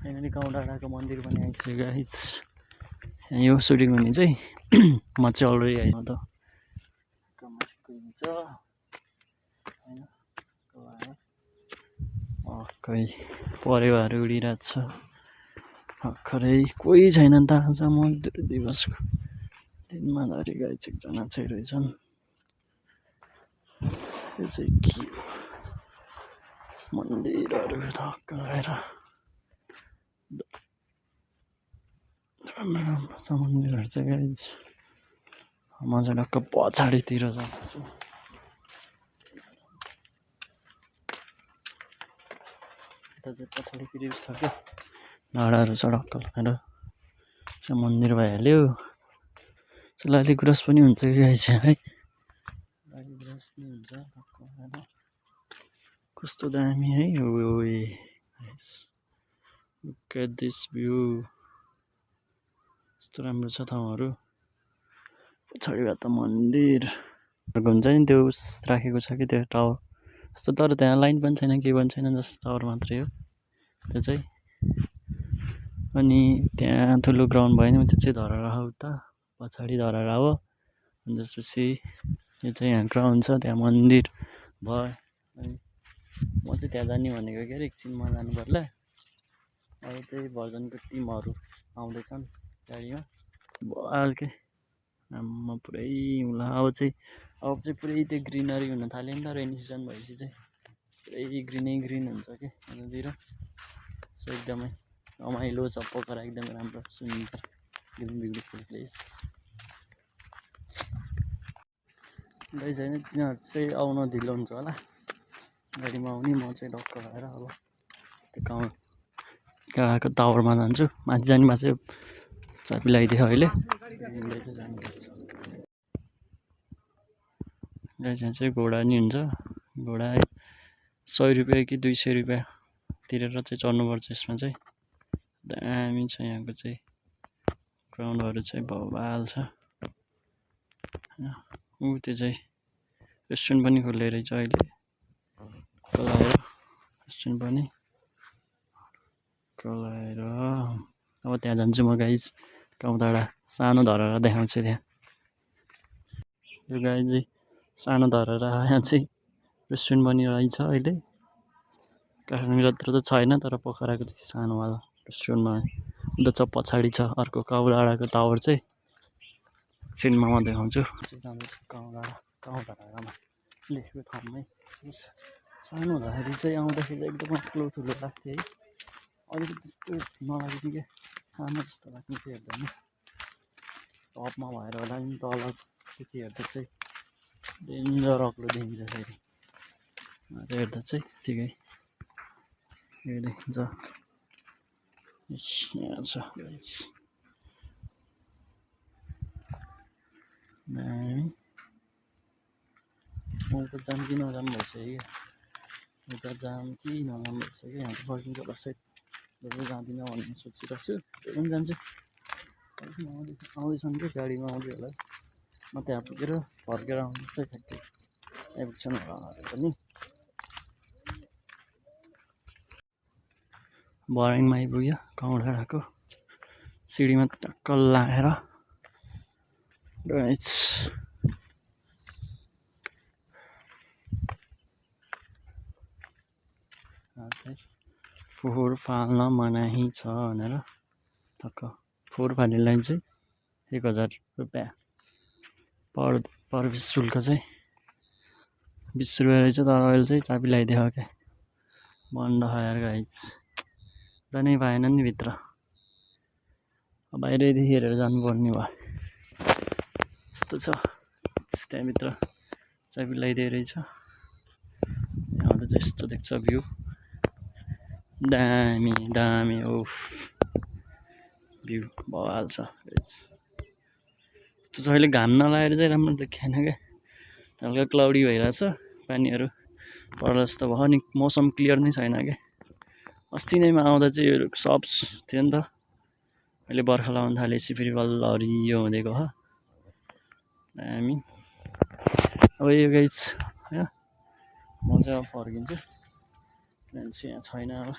Finally गाउँ डाँडाको मन्दिर पनि आइसक्यो गाइस। यो सुटिङ हुने चाहिँ म चाहिँ अलरेडी आएँ त खै परेवाहरू उडिरहेको छ भर्खरै। कोही छैन नि त आज मजदुर दिवसको दिनमा धरि गाइस एकजना चाहिँ रहेछन्। यो चाहिँ के हो मन्दिरहरू धक्क लगाएर राम्रो राम्रो छ मन्दिरहरू चाहिँ गाइस। म चाहिँ ढक्क पछाडितिर जान्छु। यता चाहिँ पछाडि फेरि छ क्या डाँडाहरू छ ढक्क लगाएर चाहिँ मन्दिर भइहाल्यो। लाली गुराँस पनि हुन्छ कि गाइस है। लाली गुराँस नि हुन्छ ढक्क लगाएर। कस्तो दामी है। ओए लुक एट दिस भ्यू। कस्तो राम्रो छ ठाउँहरू। पछाडिबाट त मन्दिर हुन्छ नि त्यो उस राखेको छ कि त्यो टावर जस्तो। तर त्यहाँ लाइन पनि छैन के पनि छैन जस्ट टावर मात्रै हो त्यो चाहिँ। अनि त्यहाँ ठुलो ग्राउन्ड भयो नि त्यो चाहिँ धरहरा हो उता पछाडि धरहरा हो। अनि त्यसपछि यो चाहिँ यहाँ ग्राउन्ड छ त्यहाँ मन्दिर भयो। अनि म चाहिँ त्यहाँ जाने भनेको के अरे एकछिनमा जानु पर्ला। अब चाहिँ भजनको टिमहरू आउँदैछन् गाडीमा बल के आम्मा पुरै हुला। अब चाहिँ पुरै त्यो ग्रिनरी हुन थाल्यो नि त रेनी सिजन भएपछि चाहिँ पुरै ग्रिनै ग्रिन हुन्छ कि यतातिर। सो एकदमै रमाइलो छ पोखरा एकदमै राम्रो सुन्दर ब्युटिफुल प्लेस। गाइस होइन तिनीहरू चाहिँ आउन ढिलो हुन्छ होला गाडीमा आउने। म चाहिँ ढक्क भएर अब त्यो गाउँको टावरमा जान्छु। माथि जाने चाहिँ चाबी लगाइदियो अहिले चाहिँ जानुपर्छ। गाइस यहाँ चाहिँ घोडा नि हुन्छ। घोडा 100 रुपियाँ कि 200 रुपियाँ तिरेर चाहिँ चढ्नुपर्छ यसमा चाहिँ। दामी छ यहाँको चाहिँ ग्राउन्डहरू चाहिँ बवाल छ होइन। ऊ त्यो चाहिँ रेस्टुरेन्ट पनि खोल्दै रहेछ अहिले कलाएर। रेस्टुरेन्ट पनि कलाएर अब त्यहाँ जान्छु म गाइज। गाउँ डाँडा सानो धरहरा देखाउँछु त्यहाँ। यो गाइज चाहिँ सानो धरहरा यहाँ चाहिँ रेस्टुरेन्ट बनिरहेछ अहिले। काठमाडौँ जत्रो त छैन तर पोखराको चाहिँ सानोवाला रेस्टुरेन्टमा अन्त छ पछाडि छ अर्को गाउँ डाँडाको टावर चाहिँ एकछिनमा म देखाउँछु। जाँदैछु गाउँ धरहरामा लेखेको ठाउँमै। सानो हुँदाखेरि चाहिँ आउँदाखेरि एकदमै ठुलो लाग्थ्यो है। अहिले चाहिँ त्यस्तो नलाग्थ्यो क्या सानो जस्तो लाग्ने थियो हेर्दा नि। टपमा भएर होला नि तलदेखि हेर्दा चाहिँ डेन्जर अग्लो देखिन्छ फेरि हेर्दा चाहिँ ठिकै यो देखिन्छ। यहाँ छ उता जाम कि नजाम भइसक्यो। उता जाम कि नजाम भइसक्यो। यहाँ फर्किङ जग्गा साइड जाँदिनँ भन्ने सोचिरहेको छु। त्यो पनि जान्छु आउँदैछन् कि गाडीमा आउँदै होला। म त्यहाँ पुगेर फर्केर आउनु चाहिँ फ्याक्ट्री आइपुग्छन् होला पनि। बराङमा आइपुग्यो गाउँ डाँडाको सिडीमा टक्क लगाएर गाइस। फोहोर फाल्न मनाही छ भनेर टक्क फोहोर फाल्नेलाई चाहिँ 1000 रुपियाँ प्रवेश शुल्क चाहिँ 20 रुपियाँ रहेछ। तर अहिले चाहिँ चाबी लगाइदियो क्या बन्द खाएर गाइस जानै पाएन नि भित्र। बाहिरैदेखि हेरेर जानुपर्ने भयो यस्तो छ। त्यहाँभित्र चाबी लगाइदिएको रहेछ। यहाँबाट चाहिँ यस्तो देख्छ भ्यू दामी दामी। ओफ भ्यू बवाल छ। यस्तो छ अहिले घाम नलागेर चाहिँ राम्रो देखिएन क्या। हल्का क्लाउडी भइरहेछ पानीहरू पर्ला जस्तो भयो नि। मौसम क्लियर नै छैन क्या। अस्ति नैमा आउँदा चाहिँ यो सब थियो नि त। अहिले बर्खा लगाउनु थालेपछि फेरि बल्ल हरियो हुँदै गयो दामी। अब यो गाइस होइन म चाहिँ अब फर्किन्छु मान्छे यहाँ छैन अब।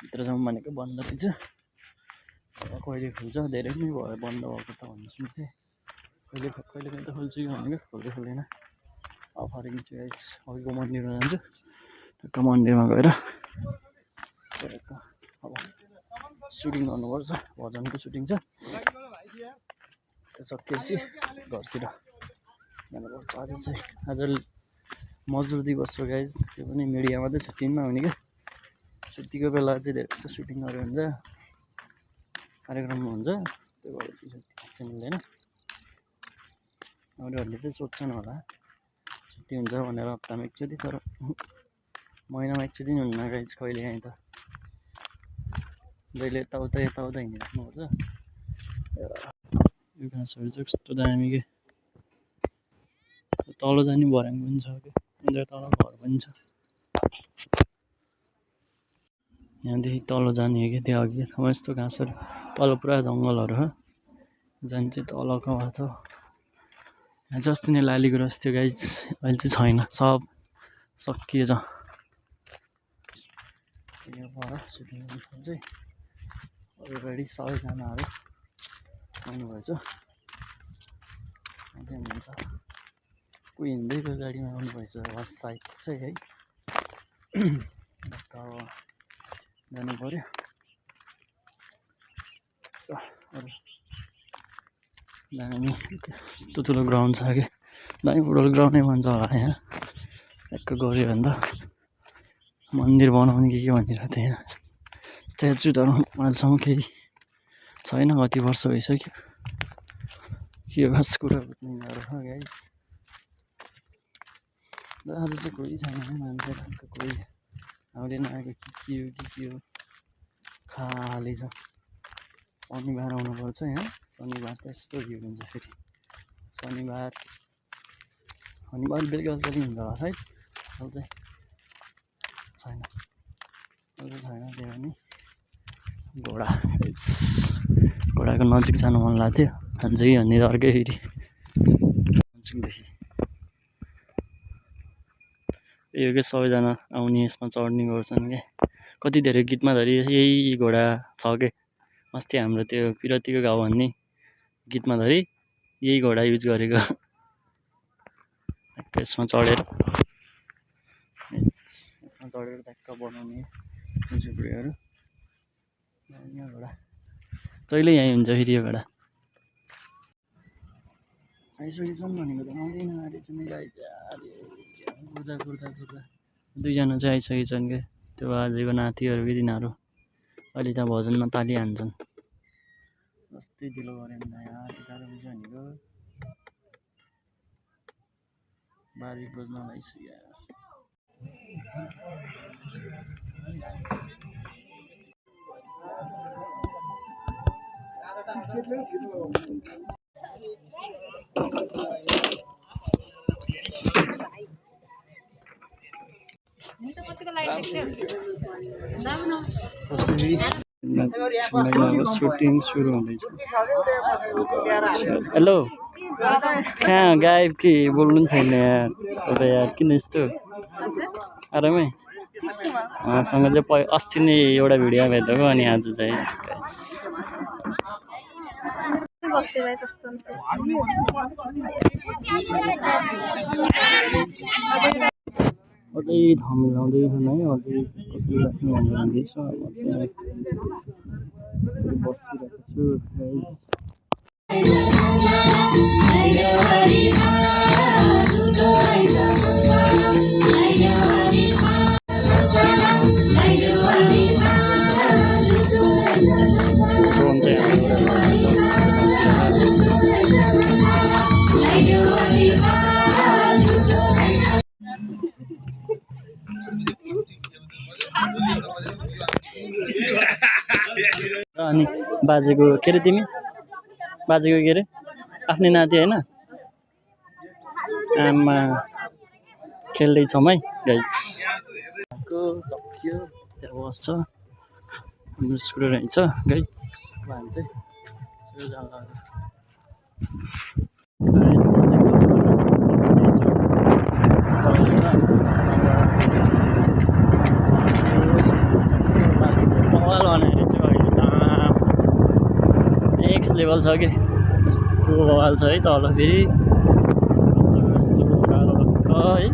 भित्र जाउँ भनेको बन्द रहेछ। कहिले खुल्छ, धेरै नै भयो बन्द भएको त भन्नु सुन्थेँ। कहिले काहीँ त खोल्छु कि भनेको खोल्दैन। अब फर्किन्छु गाइस, अघिको मन्दिरमा जान्छु। टक्क मन्दिरमा गएर अब सुटिङ गर्नुपर्छ, भजनको सुटिङ छ। त्यो सकिएपछि घरतिर जानुपर्छ। आज मजदुर दिवस हो गाइस, त्यो पनि मिडियामा चाहिँ छुट्टीमा हुने क्या। छुट्टीको बेला चाहिँ धेरै जस्तो सुटिङहरू हुन्छ, कार्यक्रम हुन्छ, त्यो भएर चाहिँ छुट्टी खासै मिल्दैन। अरूहरूले चाहिँ सोध्छन् होला छुट्टी हुन्छ भनेर हप्तामा एकचोटि, तर महिनामा एकचोटि नि हुन्न गाइस। कहिले काहीँ त जहिले यताउता हिँडिराख्नुपर्छ। यो घाँसहरू चाहिँ कस्तो दामी के, तल जाने भर्याङ पनि छ कि, अन्त तल घर पनि छ। यहाँदेखि तल जाने हो कि त्यो अघि ठाउँमा यस्तो घाँसहरू, तल पुरा जङ्गलहरू हो। जाने चाहिँ तलको बाटो। यहाँ चाहिँ अस्ति नै लाली गुराँस थियो गाइस, अहिले चाहिँ छैन, सब सकिएछ। यो भएर सुटिङ गर्नु चाहिँ अलरेडी सबैजनाहरू आउनुभएछ। अझै हुनुहुन्छ, कोही हिँड्दै कोही गाडीमा आउनुभएछ होला सायद चाहिँ है। जानु पऱ्यो। दामी यस्तो ठुलो ग्राउन्ड छ कि, दामी फुटबल ग्राउन्डै भन्छ होला यहाँ। ट्याक्क गऱ्यो भने त मन्दिर बनाउने के भनिरहेको थियो यहाँ। स्ट्याचुहरू अहिलेसम्म केही छैन, कति वर्ष भइसक्यो। के खास कुरा बुझ्ने गाह्रो छ गाइस। आज चाहिँ कोही छैन है, मान्छे टक्क कोही आउँदैन आएको के हो खाली छ। शनिबार आउनुपर्छ यहाँ, शनिबार त यस्तो भ्यू हुन्छ फेरि। शनिबार बेलुका हुन्छ होला सायद, अहिले चाहिँ छैन। अहिले छैन, त्यही पनि घोडाको नजिक जानु मन लाग्थ्यो। हान्छ कि भन्ने अर्कै फेरि नजिकदेखि। यो के सबैजना आउने यसमा चढ्ने गर्छन् क्या। कति धेरै गीतमा धरि यही घोडा छ के। अस्ति हाम्रो त्यो पिरतीको घाउ भन्ने गीतमा धरि यही घोडा युज गरेको। यसमा चढेर ट्याक्क बनाउने झुप्रीहरू। घोडा जहिले यहीँ हुन्छ फेरि यो घोडा। आइसकेछन् भनेको त आउँदैन आएछन् गाइस। कुर्दा दुईजना चाहिँ आइसकेछन् क्या। त्यो बाजेको नातिहरू कि तिनीहरू अहिले त्यहाँ भजनमा ताली हान्छन्। जस्तै ढिलो गऱ्यो भने यार 11 बजी भनेको बाजी बज्न लागिसक्यो। सुटिङ सुरु हुँदैछ। हेलो, कहाँ गायब कि बोल्नु छैन यार। तपाईँ यार किन यस्तो आरामै? उहाँसँग चाहिँ अस्ति नै एउटा भिडियो भेटेको, अनि आज चाहिँ अझै धमिलाउँदैछन् है। अझै कसरी राख्ने भनेर भन्दैछ। म त्यहाँ बसिरहेको छु। अनि बाजेको के अरे, तिमी बाजेको के अरे आफ्नै नाति होइन? आमा खेल्दैछौँ है गाइस। सक्यो त्यहाँ बस्छ हाम्रो स्कुटर रहेछ गाइस। उहाँ चाहिँ नेक्स्ट लेभल छ कि यस्तो बवाल छ है तल फेरि यस्तो ओह्रालो है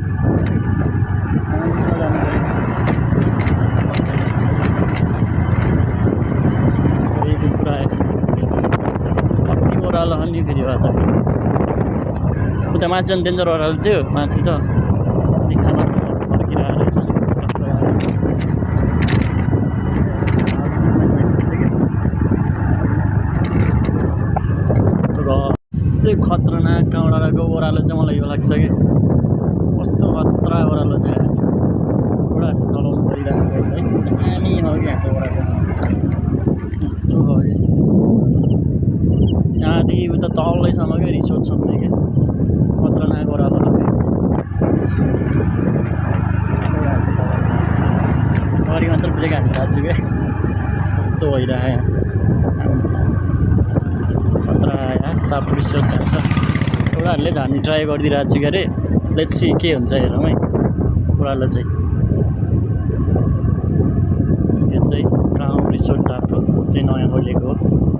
कति ओह्रालो हो नि फेरि उता माथि झन् डेन्जर ओह्रालो थियो माथि त देखामा फर्किरहेको रहेछ खतरनाक काँडाको ओह्रालो चाहिँ मलाई यो लाग्छ कि कस्तो खतरा ओह्रालो चाहिँ घोडाहरू चलाउनु परिरहेको है दामी हो कि यहाँको ओह्रालो यस्तो हो कि यहाँदेखि उता तलैसम्मकै रिसोर्टसम्म क्या खतरनाक ओह्रालो अगाडि मात्र ब्रेक हालिरहेको छु क्या कस्तो भइरहेको यहाँ खतरा यहाँ तापु रिसोर्ट जान्छ ओह्रालोले झार्ने ट्राई गरिदिरहेको छु अरे लेट्स सी के हुन्छ हेरौँ है ओह्रालो चाहिँ यो चाहिँ गाउँ रिसोर्ट टापु चाहिँ नयाँ खोलेको हो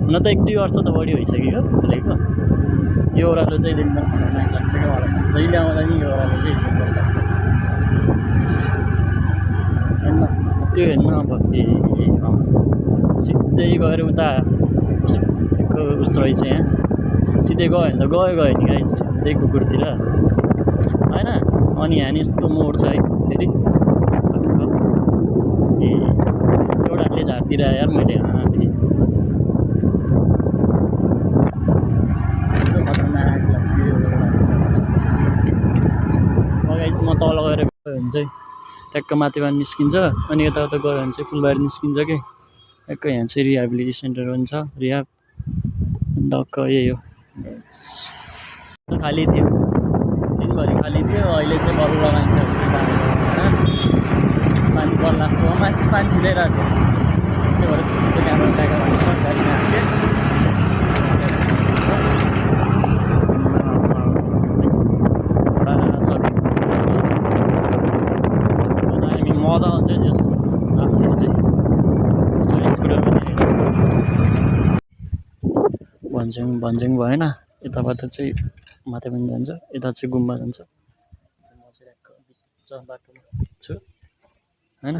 हुन त 1-2 वर्ष त बढी भइसक्यो खोलेको यो ओह्रालो चाहिँ एकदम खतरनाक लाग्छ क्या मलाई जहिले आउँदा नि यो ओह्रालो चाहिँ हिजो गर्छ होइन त्यो हेर्नु अब सिधै गएर उता उस रहेछ यहाँ सिधै गयो भने त गयो नि गाइस सिधै कुकुरतिर होइन अनि यहाँ नि यस्तो मोड छ है फेरि ए एउटाले झारतिर यार मैले खतरनाक लाग्छ अगाडि चाहिँ म तल गएर गयो भने चाहिँ ट्याक्क माथिबाट निस्किन्छ अनि यताउता गयो भने चाहिँ फुलबारी निस्किन्छ कि ट्याक्क यहाँ चाहिँ रिहेबिलिटेसन सेन्टर पनि छ रिहाब डक्क यही हो खाली थियो दिनभरि खाली थियो अहिले चाहिँ बल्ल लगाइन्छ पानी बल्ल जस्तो माथि पानी छिटाइरहेको थियो त्यही भएर छिटो क्यामेरा ट्याग भन्छ गाडी माथि मजा आउँछ जस जाँदाखेरि चाहिँ पछाडि स्कुटर पनि भन्ज्याङ भएन यताबाट चाहिँ माथि पनि जान्छ यता चाहिँ गुम्बा जान्छ म चाहिँ बिच बाटोमा छु होइन